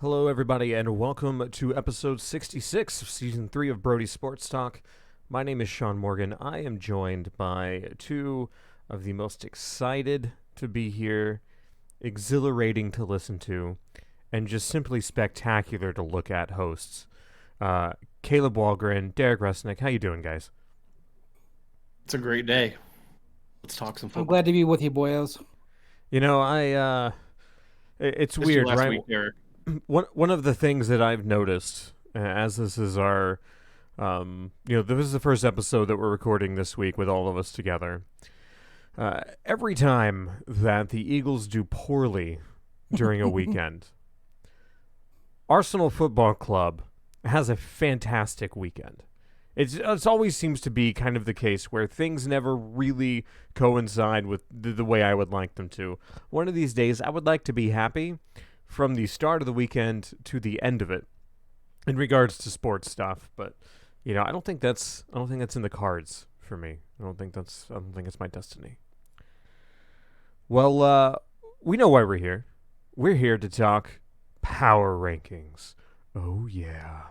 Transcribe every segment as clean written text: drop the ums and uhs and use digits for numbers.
Hello, everybody, and welcome to episode 66 of season 3 of Brodies Sports Talk. My name is Sean Morgan. I am joined by two of the most excited to be here, exhilarating to listen to, and just simply spectacular to look at hosts. Caleb Walgren, Derek Resnick. How you doing, guys? It's a great day. Let's talk some I'm football. glad to be with you, boyos. It's Missed you weird, last right? week, Derek. One of the things that I've noticed, as this is our this is the first episode that we're recording this week with all of us together. Every time that the Eagles do poorly during a weekend, Arsenal Football Club has a fantastic weekend. It's always seems to be kind of the case where things never really coincide with the way I would like them to. One of these days, I would like to be happy from the start of the weekend to the end of it in regards to sports stuff, but I don't think that's in the cards for me. I don't think it's my destiny. Well, we know why we're here. We're here to talk power rankings. Oh yeah.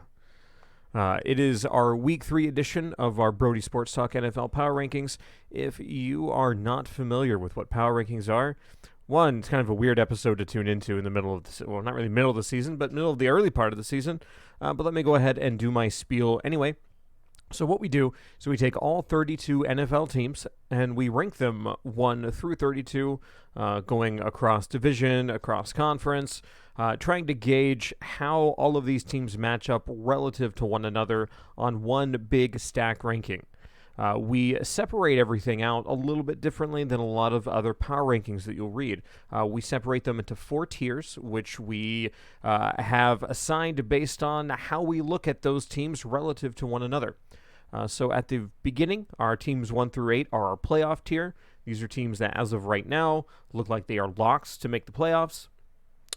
It is our week 3 edition of our Brody Sports Talk NFL Power Rankings. If you are not familiar with what power rankings are, one, it's kind of a weird episode to tune into in the middle of the well, not really middle of the season, but middle of the early part of the season. But let me go ahead and do my spiel anyway. So what we do is we take all 32 NFL teams and we rank them 1 through 32, going across division, across conference, trying to gauge how all of these teams match up relative to one another on one big stack ranking. We separate everything out a little bit differently than a lot of other power rankings that you'll read. We separate them into 4 tiers, which we have assigned based on how we look at those teams relative to one another. So at the beginning, our teams 1 through 8 are our playoff tier. These are teams that, as of right now, look like they are locks to make the playoffs.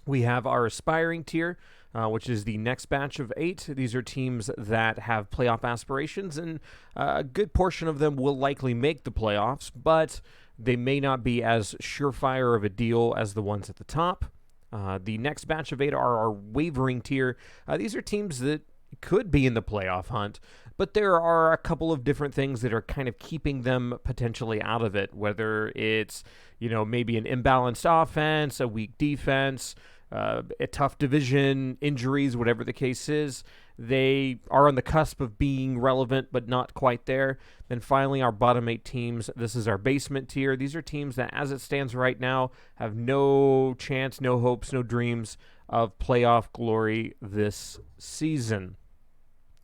We have our aspiring tier, which is the next batch of 8. These are teams that have playoff aspirations, and a good portion of them will likely make the playoffs, but they may not be as surefire of a deal as the ones at the top. The next batch of 8 are our wavering tier. These are teams that could be in the playoff hunt, but there are a couple of different things that are kind of keeping them potentially out of it, whether it's, maybe an imbalanced offense, a weak defense, a tough division, injuries, whatever the case is. They are on the cusp of being relevant, but not quite there. Then finally, our bottom 8 teams. This is our basement tier. These are teams that, as it stands right now, have no chance, no hopes, no dreams of playoff glory this season.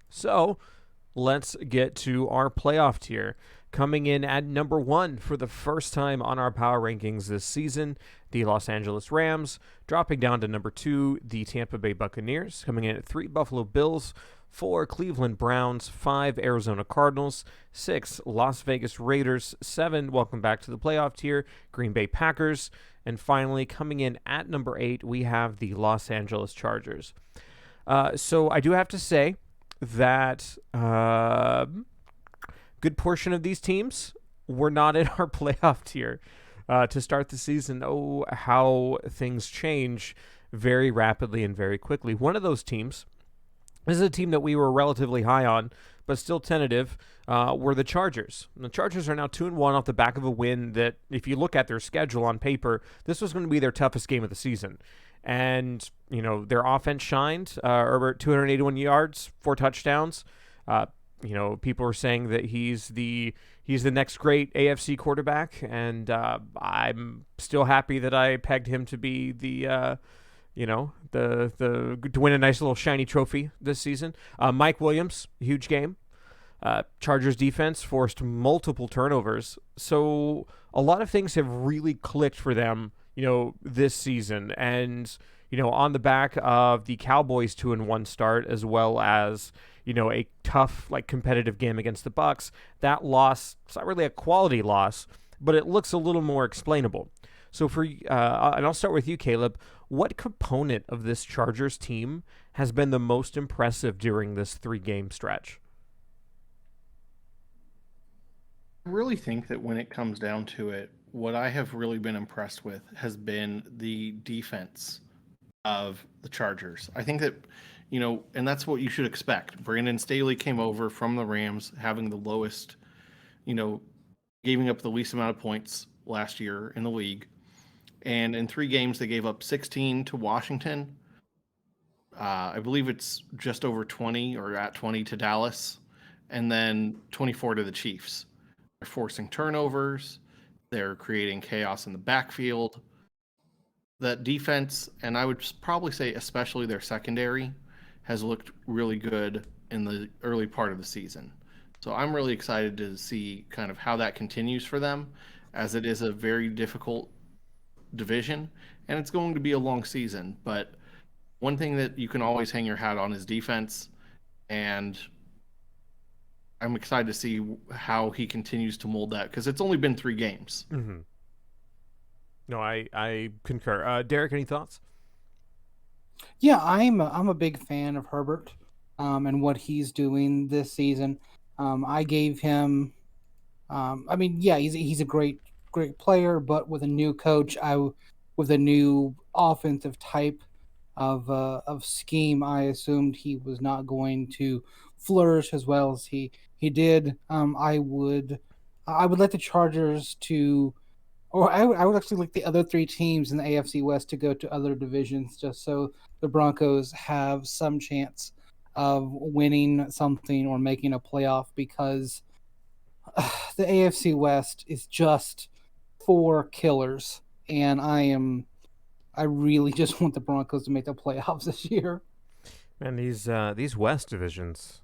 So let's get to our playoff tier. Coming in at number 1 for the first time on our power rankings this season, the Los Angeles Rams. Dropping down to number 2, the Tampa Bay Buccaneers. Coming in at 3, Buffalo Bills. 4, Cleveland Browns. 5, Arizona Cardinals. 6, Las Vegas Raiders. 7, welcome back to the playoff tier, Green Bay Packers. And finally, coming in at number 8, we have the Los Angeles Chargers. So I do have to say that good portion of these teams were not in our playoff tier to start the season. Oh, how things change very rapidly and very quickly. One of those teams, this is a team that we were relatively high on, but still tentative, were the Chargers. And the Chargers are now 2-1 off the back of a win that, if you look at their schedule on paper, this was going to be their toughest game of the season. And, their offense shined, over 281 yards, 4 touchdowns. People are saying that he's the next great AFC quarterback, and I'm still happy that I pegged him to be the to win a nice little shiny trophy this season. Mike Williams, huge game. Chargers defense forced multiple turnovers, so a lot of things have really clicked for them, this season, and on the back of the Cowboys 2-1 start, as well as a tough, competitive game against the Bucs. That loss, it's not really a quality loss, but it looks a little more explainable. So and I'll start with you, Caleb. What component of this Chargers team has been the most impressive during this 3-game stretch? I really think that when it comes down to it, what I have really been impressed with has been the defense of the Chargers. I think that, and that's what you should expect. Brandon Staley came over from the Rams, having the lowest, you know, giving up the least amount of points last year in the league. And in 3 games, they gave up 16 to Washington. I believe it's just over 20 or at 20 to Dallas, and then 24 to the Chiefs. They're forcing turnovers. They're creating chaos in the backfield. That defense, and I would probably say especially their secondary, has looked really good in the early part of the season. So I'm really excited to see kind of how that continues for them, as it is a very difficult division and it's going to be a long season. But one thing that you can always hang your hat on is defense, and I'm excited to see how he continues to mold that because it's only been 3 games. Mm-hmm. No, I concur. Derek, any thoughts? Yeah, I'm a big fan of Herbert, and what he's doing this season. I gave him. I mean, yeah, he's a great player, but with a new coach, with a new offensive type of scheme, I assumed he was not going to flourish as well as he did. I would let the Chargers to, or I would actually like the other 3 teams in the AFC West to go to other divisions, just so the Broncos have some chance of winning something or making a playoff, because the AFC West is just 4 killers, and I really just want the Broncos to make the playoffs this year. Man, these West divisions,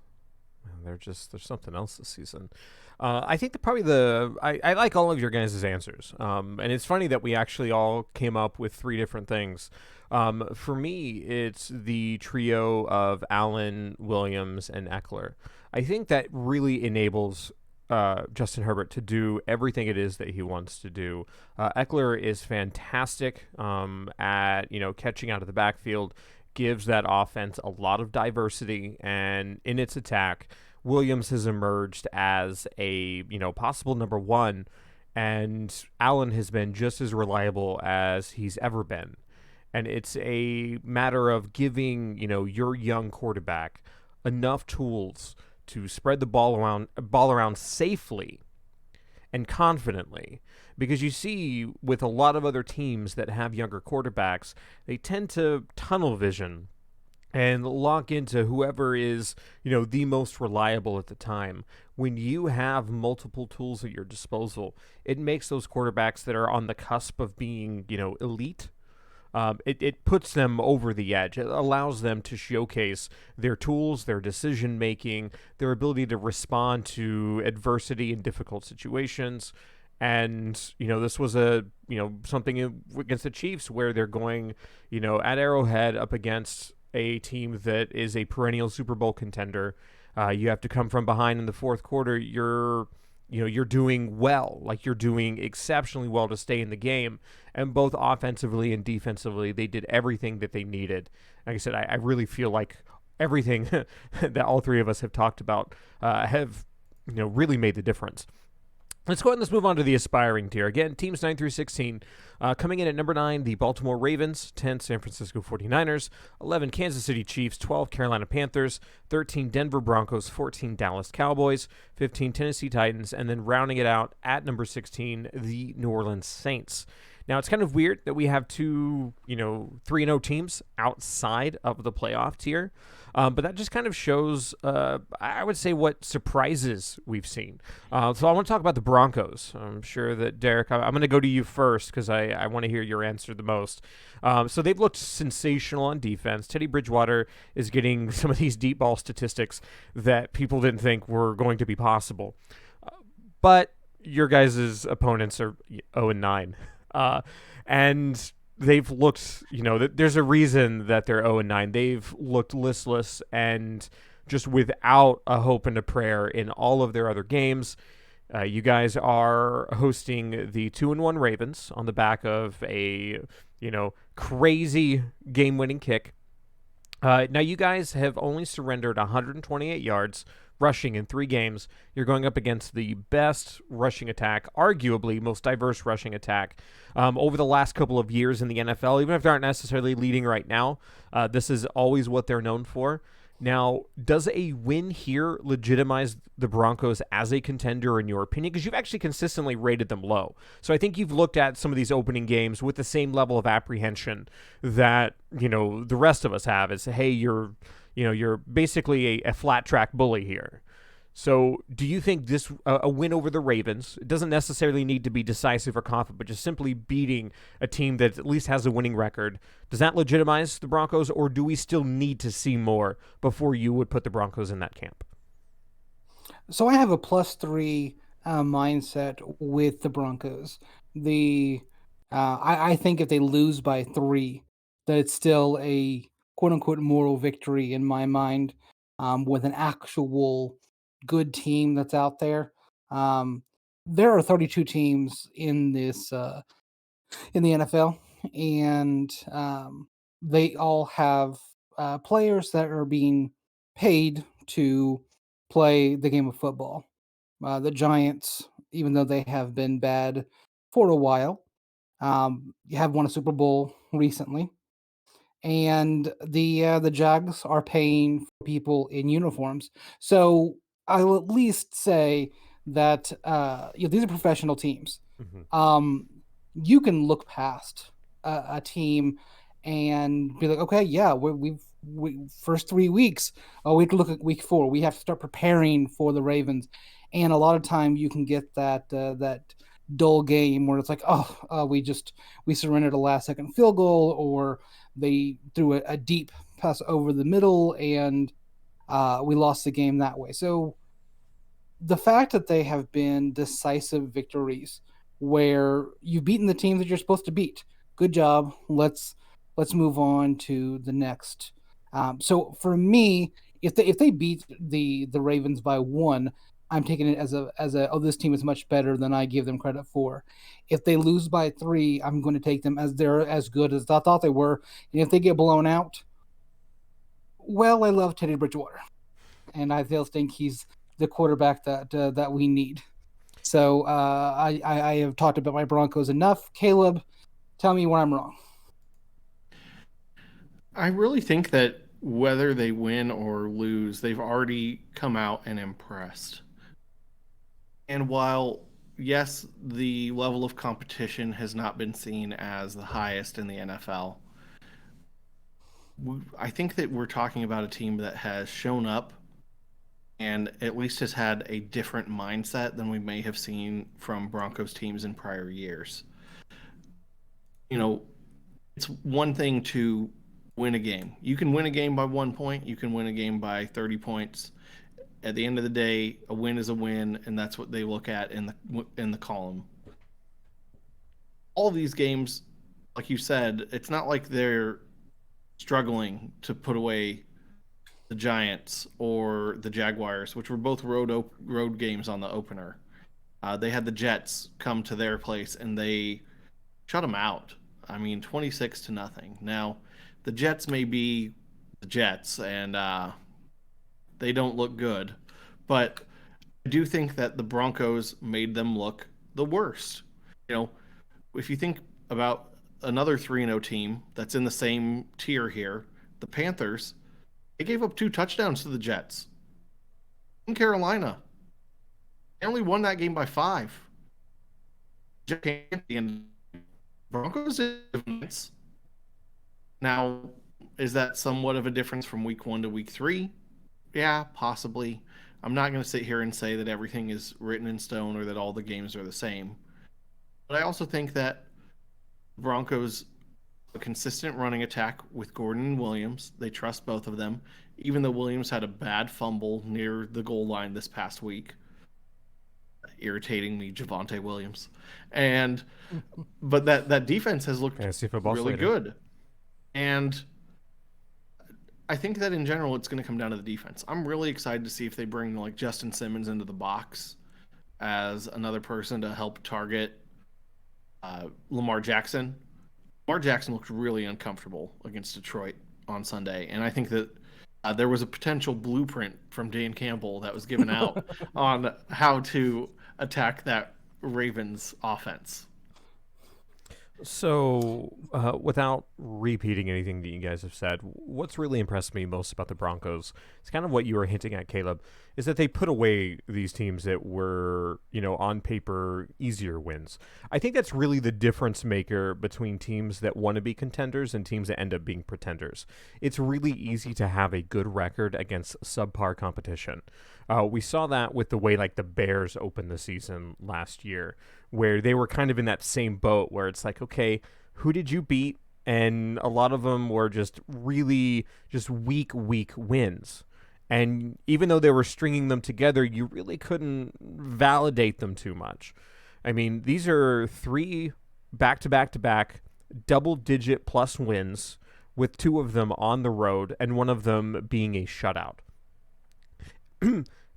man, they're something else this season. I think I like all of your guys' answers, and it's funny that we actually all came up with 3 different things. For me, it's the trio of Allen, Williams, and Eckler. I think that really enables Justin Herbert to do everything it is that he wants to do. Eckler is fantastic at catching out of the backfield, gives that offense a lot of diversity, and in its attack, Williams has emerged as a possible number 1, and Allen has been just as reliable as he's ever been. And it's a matter of giving your young quarterback enough tools to spread the ball around safely and confidently, because you see with a lot of other teams that have younger quarterbacks, they tend to tunnel vision and lock into whoever is the most reliable at the time. When you have multiple tools at your disposal, it makes those quarterbacks that are on the cusp of being elite. It puts them over the edge. It allows them to showcase their tools, their decision making, their ability to respond to adversity in difficult situations. And this was something against the Chiefs where they're going at Arrowhead up against a team that is a perennial Super Bowl contender. You have to come from behind in the fourth quarter. You're doing well, like you're doing exceptionally well to stay in the game. And both offensively and defensively, they did everything that they needed. Like I said, I really feel like everything that all 3 of us have talked about have really made the difference. Let's go ahead and let's move on to the aspiring tier. Again, teams 9 through 16. Coming in at number 9, the Baltimore Ravens. 10, San Francisco 49ers. 11, Kansas City Chiefs. 12, Carolina Panthers. 13, Denver Broncos. 14, Dallas Cowboys. 15, Tennessee Titans. And then rounding it out at number 16, the New Orleans Saints. Now, it's kind of weird that we have 2, 3-0 teams outside of the playoff tier. But that just kind of shows, I would say, what surprises we've seen. So I want to talk about the Broncos. I'm sure that, Derek, I'm going to go to you first because I want to hear your answer the most. So they've looked sensational on defense. Teddy Bridgewater is getting some of these deep ball statistics that people didn't think were going to be possible. But your guys' opponents are 0-9. And they've looked, there's a reason that they're 0-9. They've looked listless and just without a hope and a prayer in all of their other games. You guys are hosting the 2-1 Ravens on the back of a, crazy game-winning kick. Now, you guys have only surrendered 128 yards rushing in 3 games. You're going up against the best rushing attack, arguably most diverse rushing attack over the last couple of years in the NFL. Even if they aren't necessarily leading right now, this is always what they're known for. Now, does a win here legitimize the Broncos as a contender in your opinion? Because you've actually consistently rated them low. So I think you've looked at some of these opening games with the same level of apprehension that, the rest of us have. Is, hey, you're basically a flat track bully here. So do you think this a win over the Ravens, it doesn't necessarily need to be decisive or confident, but just simply beating a team that at least has a winning record, does that legitimize the Broncos, or do we still need to see more before you would put the Broncos in that camp? So I have a +3 mindset with the Broncos. The I think if they lose by 3, that it's still a quote unquote moral victory in my mind, with an actual good team that's out there. Um, there are 32 teams in the NFL, and they all have players that are being paid to play the game of football. The Giants, even though they have been bad for a while, have won a Super Bowl recently, and the Jags are paying for people in uniforms. So I will at least say that these are professional teams. Mm-hmm. You can look past a team and be like, okay, yeah, we first 3 weeks. Oh, we have to look at week 4. We have to start preparing for the Ravens, and a lot of time you can get that dull game where it's like, we surrendered a last second field goal, or they threw a deep pass over the middle, and we lost the game that way. So the fact that they have been decisive victories where you've beaten the team that you're supposed to beat. Good job. Let's move on to the next. So for me, if they beat the Ravens by 1, I'm taking it as a this team is much better than I give them credit for. If they lose by 3, I'm going to take them as they're as good as I thought they were. And if they get blown out, well, I love Teddy Bridgewater, and I still think he's the quarterback that we need. So I have talked about my Broncos enough. Caleb, tell me where I'm wrong. I really think that whether they win or lose, they've already come out and impressed. And while, yes, the level of competition has not been seen as the highest in the NFL, I think that we're talking about a team that has shown up and at least has had a different mindset than we may have seen from Broncos teams in prior years. You know, it's one thing to win a game. You can win a game by 1 point, you can win a game by 30 points. At the end of the day, a win is a win, and that's what they look at in the column. All of these games, like you said, it's not like they're struggling to put away the Giants or the Jaguars, which were both road games on the opener. They had the Jets come to their place and they shut them out. I mean, 26-0. Now, the Jets may be the Jets, and they don't look good, but I do think that the Broncos made them look the worst. You know, if you think about another 3-0 team that's in the same tier here, the Panthers, they gave up 2 touchdowns to the Jets. In Carolina, they only won that game by 5. And Broncos did. Now, is that somewhat of a difference from week 1 to week 3? Yeah, possibly. I'm not going to sit here and say that everything is written in stone or that all the games are the same. But I also think that Broncos a consistent running attack with Gordon and Williams. They trust both of them, even though Williams had a bad fumble near the goal line this past week. Irritating me, Javonte Williams. But that defense has looked really good. And I think that in general it's going to come down to the defense. I'm really excited to see if they bring like Justin Simmons into the box as another person to help target Lamar Jackson. Lamar Jackson looked really uncomfortable against Detroit. on Sunday, and I think that there was a potential blueprint from Dan Campbell that was given out on how to attack that Ravens offense. So, without repeating anything that you guys have said, what's really impressed me most about the Broncos is kind of what you were hinting at, Caleb, is that they put away these teams that were, on paper, easier wins. I think that's really the difference maker between teams that want to be contenders and teams that end up being pretenders. It's really easy to have a good record against subpar competition. We saw that with the way the Bears opened the season last year, where they were kind of in that same boat where it's like, okay, who did you beat? And a lot of them were just really just weak wins. And even though they were stringing them together, you really couldn't validate them too much. I mean, these are 3 back-to-back-to-back double-digit plus wins, with 2 of them on the road and 1 of them being a shutout.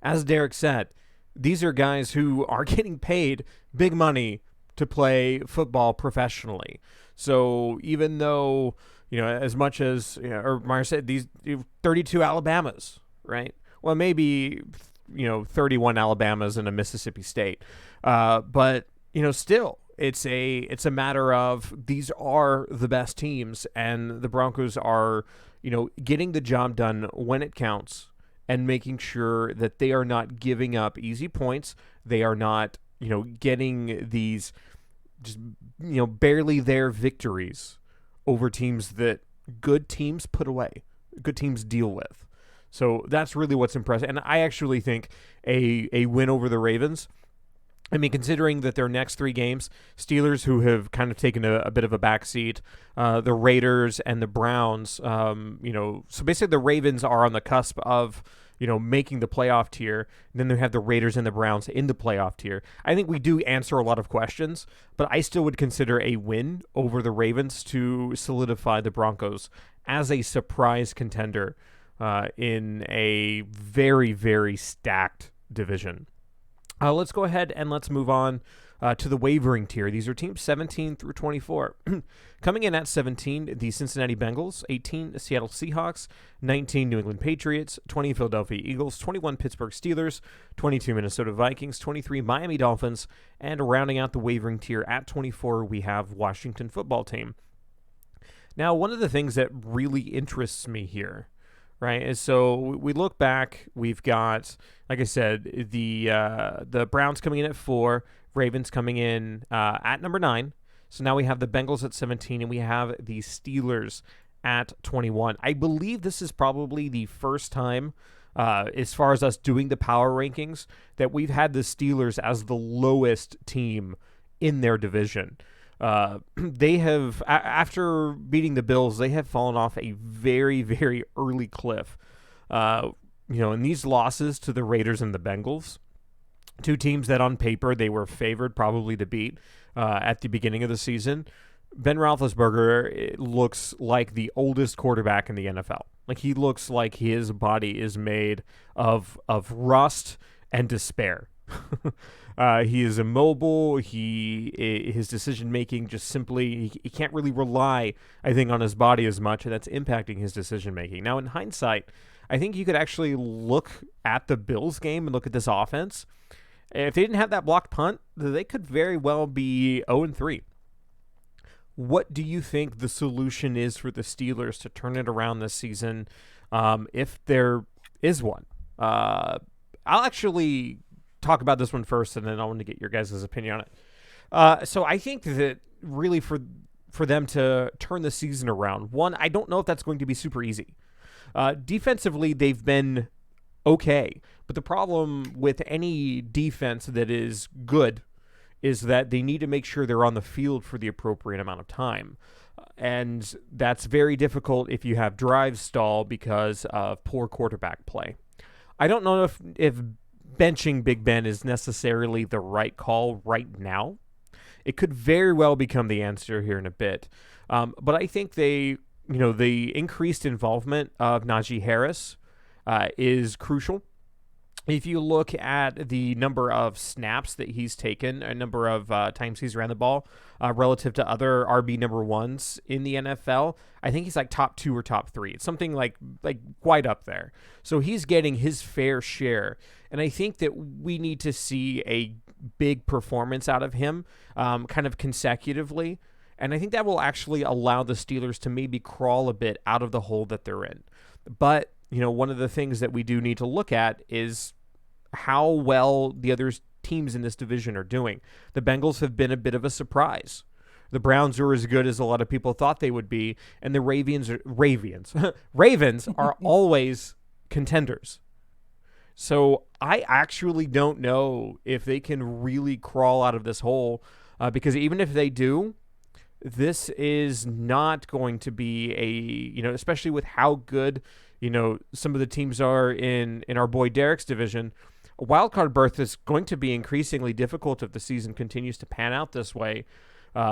As Derek said, these are guys who are getting paid big money to play football professionally. So even though, as much as, or Meyer said, these 32 Alabamas, right? Well, maybe, 31 Alabamas and a Mississippi State. But, still, it's a matter of these are the best teams, and the Broncos are, getting the job done when it counts, and making sure that they are not giving up easy points. They are not, getting these just, barely there victories over teams that good teams put away, good teams deal with. So that's really what's impressive. And I actually think a win over the Ravens, I mean, considering that their next 3 games, Steelers, who have kind of taken a bit of a backseat, the Raiders and the Browns, so basically the Ravens are on the cusp of, making the playoff tier. And then they have the Raiders and the Browns in the playoff tier. I think we do answer a lot of questions, but I still would consider a win over the Ravens to solidify the Broncos as a surprise contender in a very, very stacked division. Let's go ahead and let's move on to the Wavering Tier. These are teams 17 through 24. Coming in at 17, the Cincinnati Bengals, 18, the Seattle Seahawks, 19, New England Patriots, 20, Philadelphia Eagles, 21, Pittsburgh Steelers, 22, Minnesota Vikings, 23, Miami Dolphins, and rounding out the Wavering Tier at 24, we have Washington Football Team. Now, one of the things that really interests me here, right, is so we look back, we've got, like I said, the Browns coming in at 4, Ravens coming in at number 9. So now we have the Bengals at 17, and we have the Steelers at 21. I believe this is probably the first time, as far as us doing the power rankings, that we've had the Steelers as the lowest team in their division. They have, after beating the Bills, they have fallen off a very, very early cliff. In these losses to the Raiders and the Bengals, 2 teams that on paper they were favored probably to beat at the beginning of the season, Ben Roethlisberger looks like the oldest quarterback in the NFL. Like, he looks like his body is made of rust and despair. He is immobile. His decision making just simply, he can't really rely, I think, on his body as much, and that's impacting his decision making. Now, in hindsight, I think you could actually look at the Bills game and look at this offense. If they didn't have that blocked punt, they could very well be 0-3. What do you think the solution is for the Steelers to turn it around this season, if there is one? I'll actually talk about this one first, and then I want to get your guys' opinion on it. So I think that really for them to turn the season around, one, I don't know if that's going to be super easy. Defensively, they've been okay, but the problem with any defense that is good is that they need to make sure they're on the field for the appropriate amount of time. And that's very difficult if you have drives stall because of poor quarterback play. I don't know if benching Big Ben is necessarily the right call right now. It could very well become the answer here in a bit. But I think the increased involvement of Najee Harris is crucial. if you look at the number of snaps that he's taken, a number of times he's ran the ball relative to other RB number ones in the NFL, I think he's like top 2 or top 3. It's something like quite up there. So he's getting his fair share, and I think that we need to see a big performance out of him, kind of consecutively, and I think that will actually allow the Steelers to maybe crawl a bit out of the hole that they're in. But one of the things that we do need to look at is how well the other teams in this division are doing. The Bengals have been a bit of a surprise. The Browns are as good as a lot of people thought they would be, and the Ravens are always contenders. So I actually don't know if they can really crawl out of this hole, because even if they do, this is not going to be especially with how good some of the teams are in our boy Derek's division. A wildcard berth is going to be increasingly difficult if the season continues to pan out this way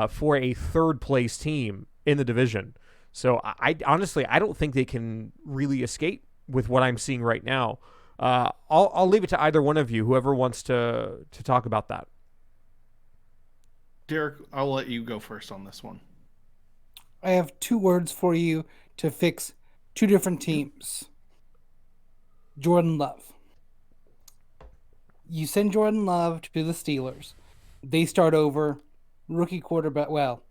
for a third-place team in the division. So I honestly don't think they can really escape with what I'm seeing right now. I'll leave it to either one of you, whoever wants to talk about that. Derek, I'll let you go first on this one. I have 2 words for you to fix 2 different teams. Jordan Love. You send Jordan Love to the Steelers. They start over. Rookie quarterback. Well,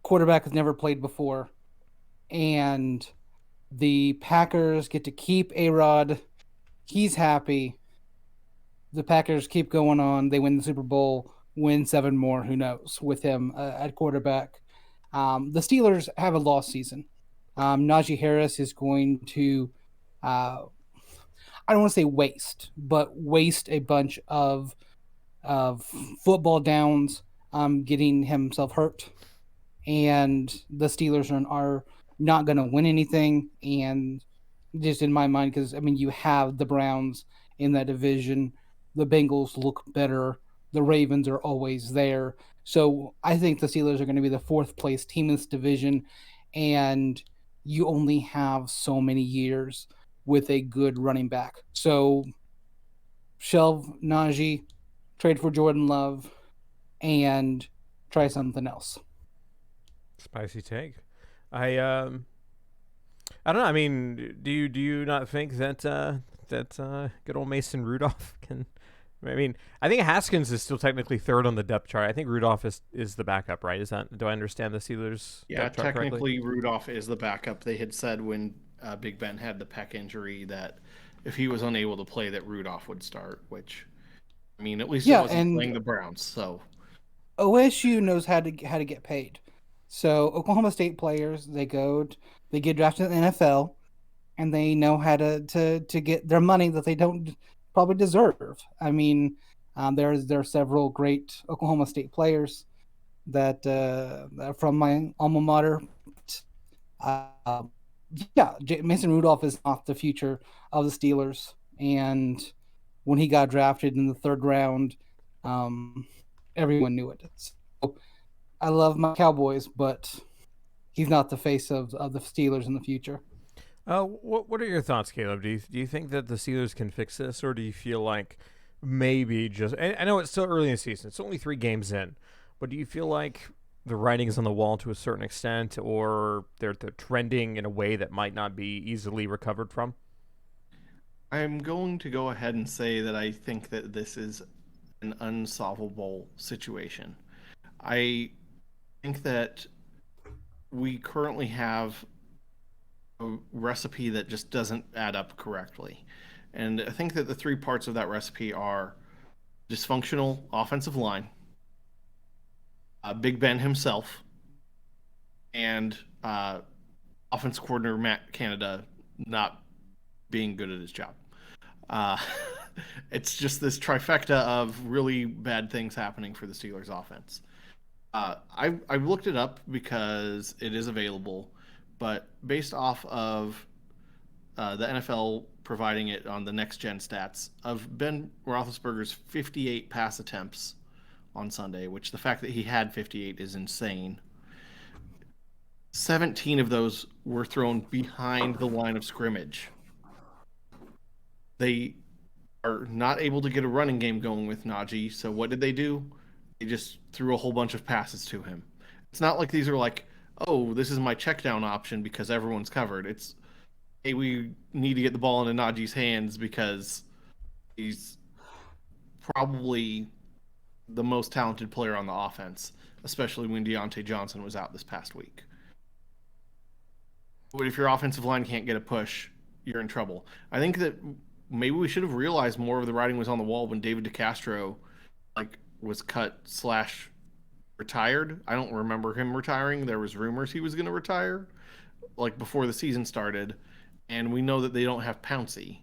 quarterback has never played before. And the Packers get to keep A-Rod. He's happy. The Packers keep going on. They win the Super Bowl, win 7 more. Who knows with him at quarterback. The Steelers have a lost season. Najee Harris is going to I don't want to say waste a bunch of football downs, getting himself hurt, and the Steelers are not going to win anything. And just in my mind, because you have the Browns in that division, the Bengals look better, the Ravens are always there. So I think the Steelers are going to be the 4th place team in this division, and you only have so many years with a good running back. So shelve Najee, trade for Jordan Love, and try something else. Spicy take. I don't know. I mean, do you not think that good old Mason Rudolph can? I mean, I think Haskins is still technically 3rd on the depth chart. I think Rudolph is the backup, right? Do I understand the Steelers? Yeah, depth chart technically correctly? Rudolph is the backup. They had said when Big Ben had the pec injury that if he was unable to play, that Rudolph would start. Which, at least it wasn't playing the Browns. So OSU knows how to get paid. So Oklahoma State players, they get drafted in the NFL, and they know how to get their money that they don't probably deserve. There are several great Oklahoma State players that are from my alma mater. Mason Rudolph is not the future of the Steelers, and when he got drafted in the 3rd round, everyone knew it. So I love my Cowboys, but he's not the face of the Steelers in the future. What are your thoughts, Caleb? Do you think that the Steelers can fix this, or do you feel like maybe just? I know it's still early in the season; it's only 3 games in, but do you feel like the writing is on the wall to a certain extent, or they're trending in a way that might not be easily recovered from? I'm going to go ahead and say that I think that this is an unsolvable situation. I think that we currently have a recipe that just doesn't add up correctly. And I think that the 3 parts of that recipe are dysfunctional offensive line, Big Ben himself, and offense coordinator Matt Canada not being good at his job. It's just this trifecta of really bad things happening for the Steelers offense. I looked it up because it is available, but based off of the NFL providing it on the next gen stats of Ben Roethlisberger's 58 pass attempts on Sunday, which the fact that he had 58 is insane. 17 of those were thrown behind the line of scrimmage. They are not able to get a running game going with Najee. So what did they do? They just threw a whole bunch of passes to him. It's not like these are like, oh, this is my check down option because everyone's covered. It's, hey, we need to get the ball into Najee's hands because he's probably the most talented player on the offense, especially when Deontay Johnson was out this past week. But if your offensive line can't get a push, you're in trouble. I think that maybe we should have realized more of the writing was on the wall when David DeCastro was cut / retired. I don't remember him retiring. There was rumors he was going to retire before the season started, and we know that they don't have Pouncey.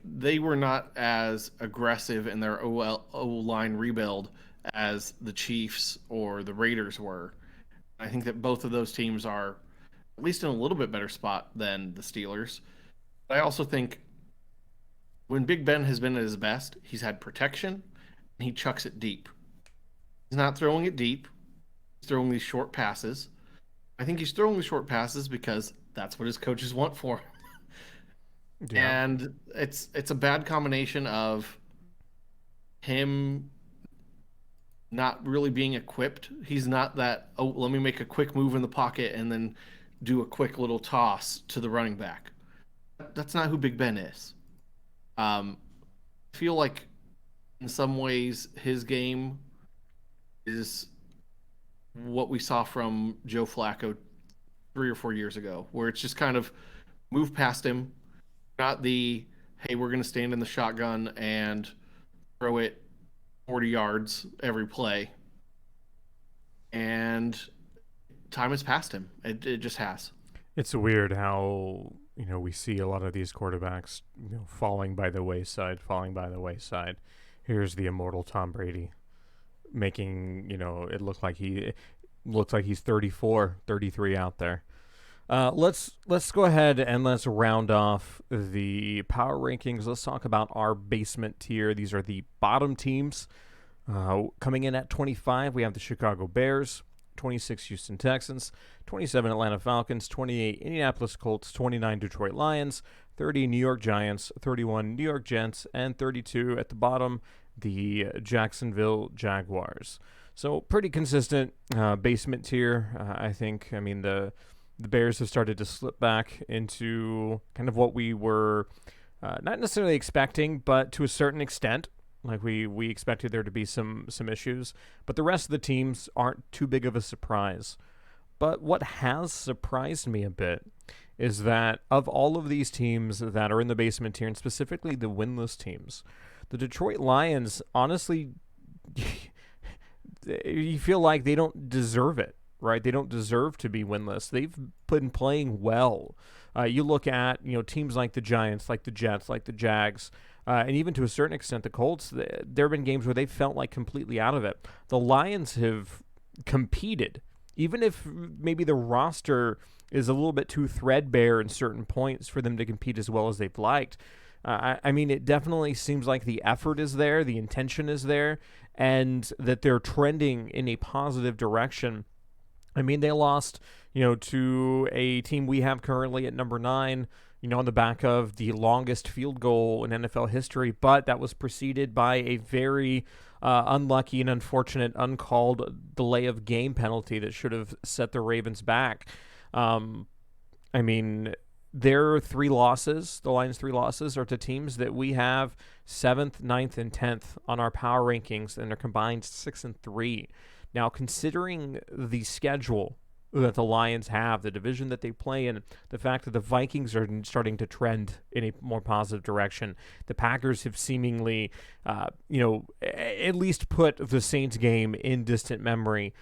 They were not as aggressive in their O-line rebuild as the Chiefs or the Raiders were. I think that both of those teams are at least in a little bit better spot than the Steelers. But I also think when Big Ben has been at his best, he's had protection and he chucks it deep. He's not throwing it deep. He's throwing these short passes. I think he's throwing the short passes because that's what his coaches want for him. Yeah. And it's a bad combination of him not really being equipped. He's not that, oh, let me make a quick move in the pocket and then do a quick little toss to the running back. That's not who Big Ben is. I feel like in some ways his game is what we saw from Joe Flacco 3 or 4 years ago, where it's just kind of move past him, not the, hey, we're going to stand in the shotgun and throw it 40 yards every play. And time has passed him. It just has. It's weird how, we see a lot of these quarterbacks, falling by the wayside. Here's the immortal Tom Brady making, it looks like he's 34, 33 out there. Let's go ahead and let's round off the power rankings. Let's talk about our basement tier. These are the bottom teams. Coming in at 25, we have the Chicago Bears, 26 Houston Texans, 27 Atlanta Falcons, 28 Indianapolis Colts, 29 Detroit Lions, 30 New York Giants, 31 New York Jets, and 32 at the bottom, the Jacksonville Jaguars. So pretty consistent basement tier, I think. I mean, the Bears have started to slip back into kind of what we were not necessarily expecting, but to a certain extent. We expected there to be some issues, but the rest of the teams aren't too big of a surprise. But what has surprised me a bit is that of all of these teams that are in the basement tier, and specifically the winless teams, the Detroit Lions, honestly, you feel like they don't deserve it, right? They don't deserve to be winless. They've been playing well. You look at, teams like the Giants, like the Jets, like the Jags, and even to a certain extent the Colts, there have been games where they felt like completely out of it. The Lions have competed, even if maybe the roster is a little bit too threadbare in certain points for them to compete as well as they've liked. I mean, it definitely seems like the effort is there, the intention is there, and that they're trending in a positive direction. I mean, they lost, to a team we have currently at number 9, on the back of the longest field goal in NFL history, but that was preceded by a very unlucky and unfortunate uncalled delay of game penalty that should have set the Ravens back. I mean, their 3 losses, the Lions' 3 losses, are to teams that we have 7th, 9th, and 10th on our power rankings, and they're combined 6 and 3. Now, considering the schedule that the Lions have, the division that they play in, the fact that the Vikings are starting to trend in a more positive direction, the Packers have seemingly, at least put the Saints game in distant memory.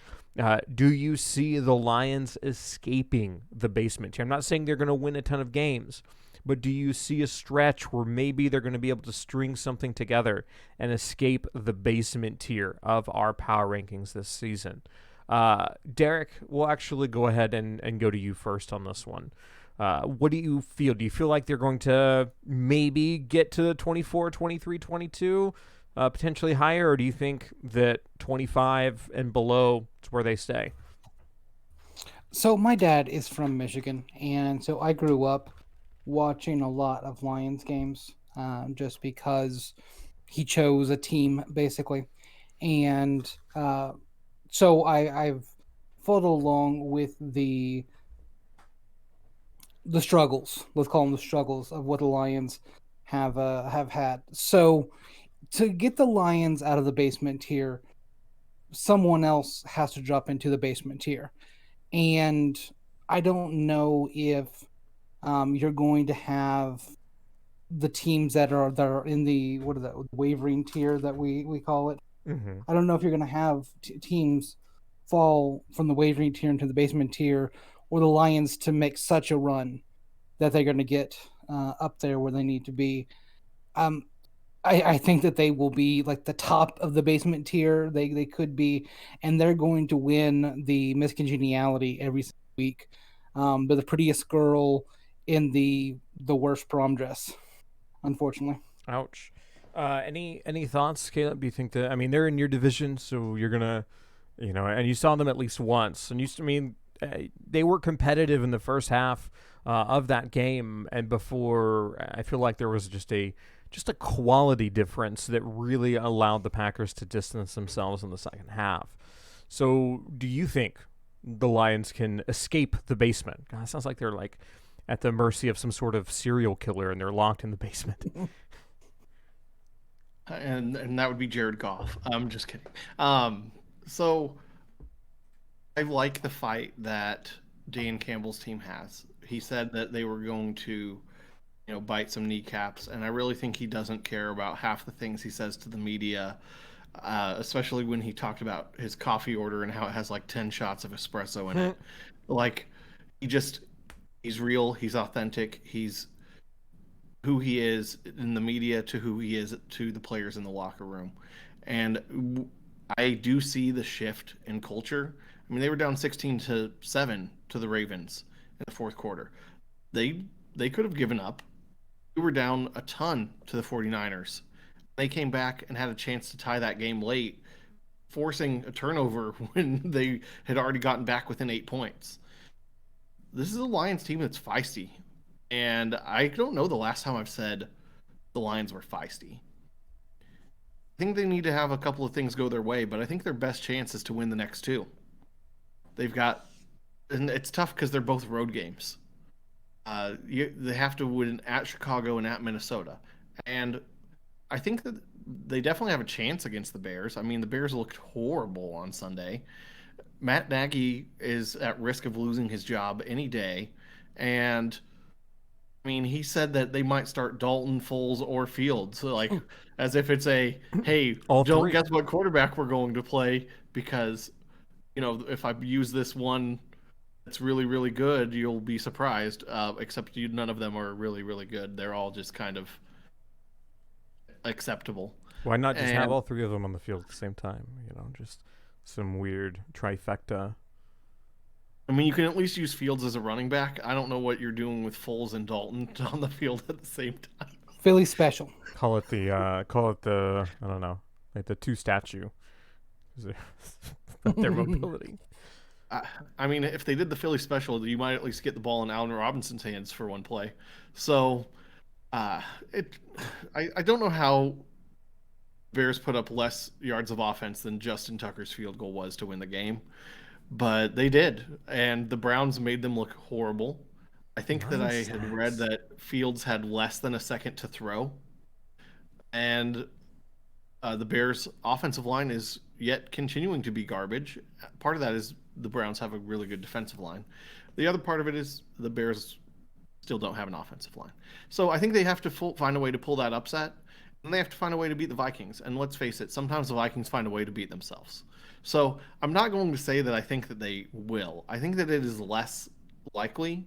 Do you see the Lions escaping the basement tier? I'm not saying they're going to win a ton of games, but do you see a stretch where maybe they're going to be able to string something together and escape the basement tier of our power rankings this season? Derek, we'll actually go ahead and go to you first on this one. What do you feel? Do you feel like they're going to maybe get to 24, 23, 22, potentially higher, or do you think that 25 and below is where they stay? So my dad is from Michigan, and so I grew up watching a lot of Lions games. just because he chose a team basically, and so I've followed along with the struggles. Let's call them the struggles of what the Lions have had. So to get the Lions out of the basement tier, someone else has to drop into the basement tier, and I don't know if you're going to have the teams that are in the wavering tier that we call it. Mm-hmm. I don't know if you're going to have teams fall from the wavering tier into the basement tier, or the Lions to make such a run that they're going to get up there where they need to be. I think that they will be like the top of the basement tier. They could be, and they're going to win the Miss Congeniality every week. They're the prettiest girl in the worst prom dress, unfortunately. Ouch. Any thoughts, Caleb? Do you think that, I mean, they're in your division, so you're gonna, and you saw them at least once, and they were competitive in the first half of that game, and before, I feel like there was just a quality difference that really allowed the Packers to distance themselves in the second half. So, do you think the Lions can escape the basement? God, it sounds like they're like at the mercy of some sort of serial killer, and they're locked in the basement. And that would be Jared Goff. I'm just kidding. So I like the fight that Dan Campbell's team has. He said that they were going to, bite some kneecaps, and I really think he doesn't care about half the things he says to the media, especially when he talked about his coffee order and how it has like 10 shots of espresso in it. Like, he's real, he's authentic, he's who he is in the media to who he is to the players in the locker room. And I do see the shift in culture. I mean, they were down 16-7 to the Ravens in the fourth quarter. They could have given up. We were down a ton to the 49ers. They came back and had a chance to tie that game late, forcing a turnover when they had already gotten back within 8 points. This is a Lions team that's feisty. And I don't know the last time I've said the Lions were feisty. I think they need to have a couple of things go their way, but I think their best chance is to win the next two. They've got, and it's tough because they're both road games. They have to win at Chicago and at Minnesota. And I think that they definitely have a chance against the Bears. I mean, the Bears looked horrible on Sunday. Matt Nagy is at risk of losing his job any day. And I mean, he said that they might start Dalton, Foles, or Fields, like as if it's a, hey, don't guess what quarterback we're going to play because, if I use this one that's really, really good, you'll be surprised. Except none of them are really, really good. They're all just kind of acceptable. Why not just have all three of them on the field at the same time? Just some weird trifecta. I mean, you can at least use Fields as a running back. I don't know what you're doing with Foles and Dalton on the field at the same time. Philly special. Call it the I don't know, like the two statue. Their mobility. I mean, if they did the Philly special, you might at least get the ball in Allen Robinson's hands for one play. So, I don't know how Bears put up less yards of offense than Justin Tucker's field goal was to win the game. But they did, and the Browns made them look horrible. I think that I had read that Fields had less than a second to throw, and the Bears' offensive line is yet continuing to be garbage. Part of that is the Browns have a really good defensive line. The other part of it is the Bears still don't have an offensive line. So I think they have to find a way to pull that upset, and they have to find a way to beat the Vikings. And let's face it, sometimes the Vikings find a way to beat themselves. So I'm not going to say that I think that they will. I think that it is less likely.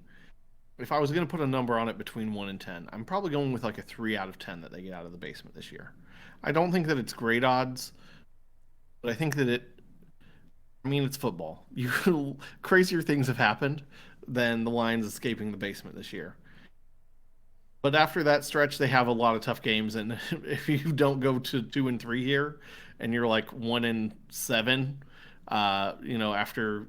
If I was going to put a number on it between 1 and 10, I'm probably going with like a 3 out of 10 that they get out of the basement this year. I don't think that it's great odds, but I think that it's football. Crazier things have happened than the Lions escaping the basement this year. But after that stretch, they have a lot of tough games, and if you don't go to 2 and 3 here, and you're like 1 and 7, after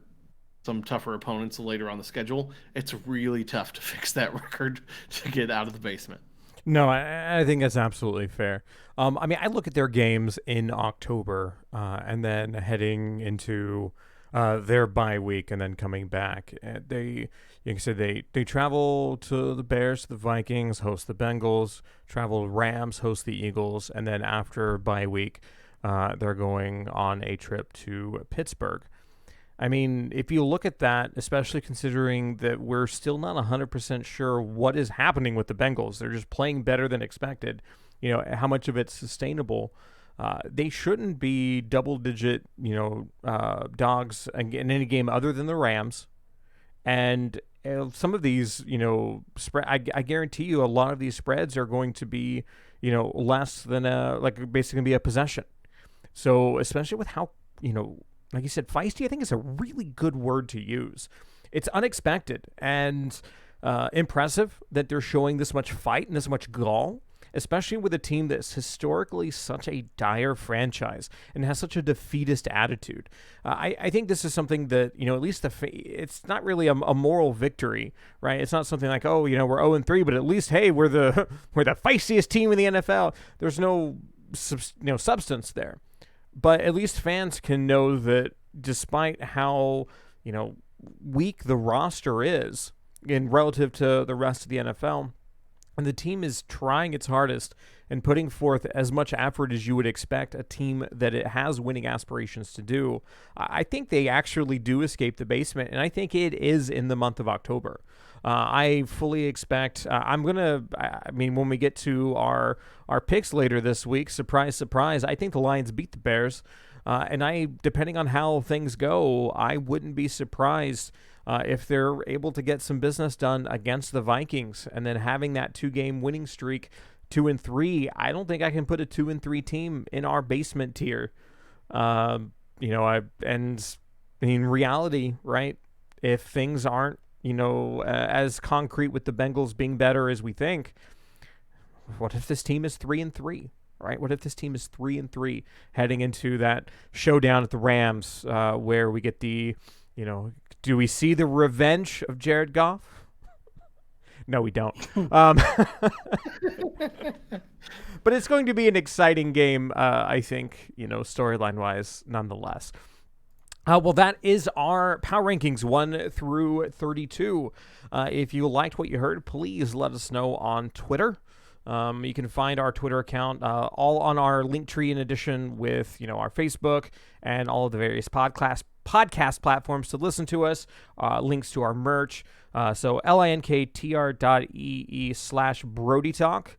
some tougher opponents later on the schedule, it's really tough to fix that record to get out of the basement. No, I think that's absolutely fair. I mean, I look at their games in October, and then heading into their bye week, and then coming back. You can say they travel to the Bears, the Vikings, host the Bengals, travel to Rams, host the Eagles, and then after bye week, they're going on a trip to Pittsburgh. I mean, if you look at that, especially considering that we're still not 100% sure what is happening with the Bengals, they're just playing better than expected. How much of it's sustainable. They shouldn't be double-digit, dogs in any game other than the Rams. And some of these, spread. I guarantee you, a lot of these spreads are going to be, less than basically going to be a possession. So especially with how, like you said, feisty, I think is a really good word to use. It's unexpected and impressive that they're showing this much fight and this much gall, especially with a team that's historically such a dire franchise and has such a defeatist attitude. I think this is something that, at least it's not really a moral victory, right? It's not something like, we're 0-3, but at least, hey, we're the feistiest team in the NFL. There's no substance there. But at least fans can know that despite how, weak the roster is in relative to the rest of the NFL, and the team is trying its hardest and putting forth as much effort as you would expect a team that it has winning aspirations to do, I think they actually do escape the basement, and I think it is in the month of October. I fully expect when we get to our picks later this week, surprise, surprise, I think the Lions beat the Bears. And depending on how things go, I wouldn't be surprised if they're able to get some business done against the Vikings and then having that 2-game winning streak, 2-3. I don't think I can put a 2-3 team in our basement tier. In reality, right? If things aren't, as concrete with the Bengals being better as we think, what if this team is 3-3? Right? What if this team is 3-3 heading into that showdown at the Rams, where we get the, do we see the revenge of Jared Goff? No, we don't. But it's going to be an exciting game, I think, storyline wise, nonetheless. Well, that is our power rankings 1 through 32. If you liked what you heard, please let us know on Twitter. You can find our Twitter account all on our link tree, in addition with our Facebook and all of the various podcast platforms to listen to us. Links to our merch. So linktr.ee/Brody Talk.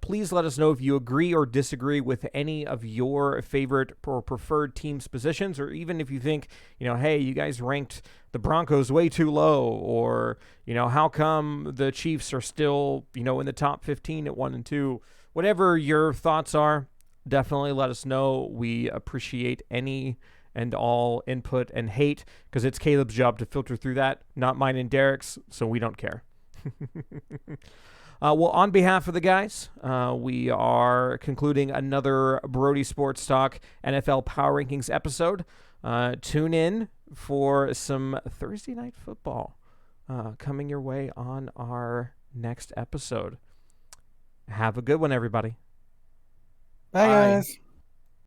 Please let us know if you agree or disagree with any of your favorite or preferred teams' positions, or even if you think, hey, you guys ranked the Broncos way too low, or, how come the Chiefs are still, in the top 15 at 1-2. Whatever your thoughts are, definitely let us know. We appreciate any and all input and hate, because it's Caleb's job to filter through that, not mine and Derek's, so we don't care. Well, on behalf of the guys, we are concluding another Brody Sports Talk NFL Power Rankings episode. Tune in for some Thursday Night Football coming your way on our next episode. Have a good one, everybody. Bye, guys.